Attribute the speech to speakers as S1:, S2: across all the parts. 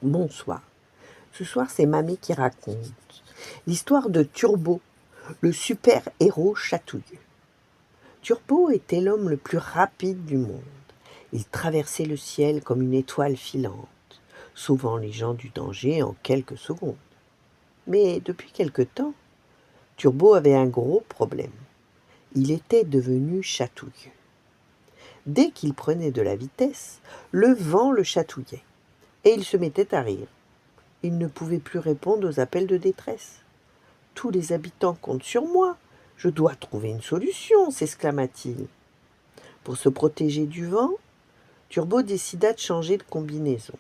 S1: Bonsoir. Ce soir, c'est Mamie qui raconte l'histoire de Turbo, le super-héros chatouilleux. Turbo était l'homme le plus rapide du monde. Il traversait le ciel comme une étoile filante, sauvant les gens du danger en quelques secondes. Mais depuis quelque temps, Turbo avait un gros problème. Il était devenu chatouilleux. Dès qu'il prenait de la vitesse, le vent le chatouillait, et il se mettait à rire. Il ne pouvait plus répondre aux appels de détresse. Tous les habitants comptent sur moi. Je dois trouver une solution, s'exclama-t-il. Pour se protéger du vent, Turbo décida de changer de combinaison.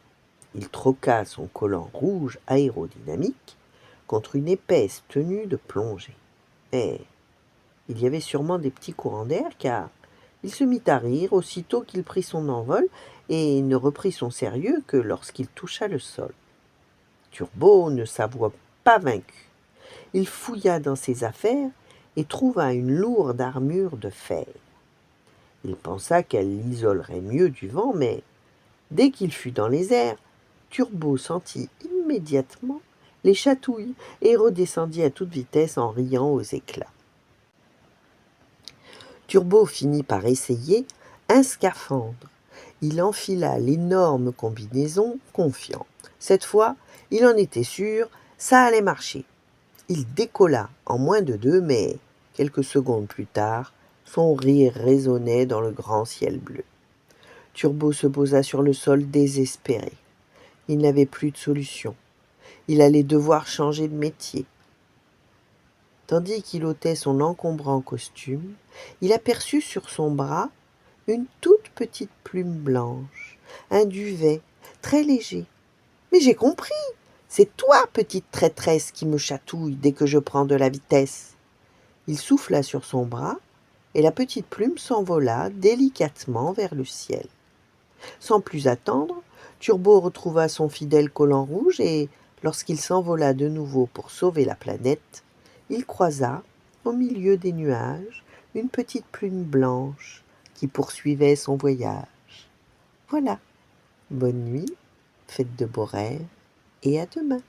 S1: Il troqua son collant rouge aérodynamique contre une épaisse tenue de plongée. Mais il y avait sûrement des petits courants d'air, car il se mit à rire aussitôt qu'il prit son envol et ne reprit son sérieux que lorsqu'il toucha le sol. Turbo ne s'avoua pas vaincu. Il fouilla dans ses affaires et trouva une lourde armure de fer. Il pensa qu'elle l'isolerait mieux du vent, mais dès qu'il fut dans les airs, Turbo sentit immédiatement les chatouilles et redescendit à toute vitesse en riant aux éclats. Turbo finit par essayer un scaphandre. Il enfila l'énorme combinaison, confiant. Cette fois, il en était sûr, ça allait marcher. Il décolla en moins de 2, mais quelques secondes plus tard, son rire résonnait dans le grand ciel bleu. Turbo se posa sur le sol désespéré. Il n'avait plus de solution. Il allait devoir changer de métier. Tandis qu'il ôtait son encombrant costume, il aperçut sur son bras une toute petite plume blanche, un duvet très léger. « Mais j'ai compris, c'est toi, petite traîtresse, qui me chatouille dès que je prends de la vitesse. » Il souffla sur son bras, et la petite plume s'envola délicatement vers le ciel. Sans plus attendre, Turbo retrouva son fidèle collant rouge et, lorsqu'il s'envola de nouveau pour sauver la planète, il croisa, au milieu des nuages, une petite plume blanche qui poursuivait son voyage. Voilà, bonne nuit, faites de beaux rêves et à demain.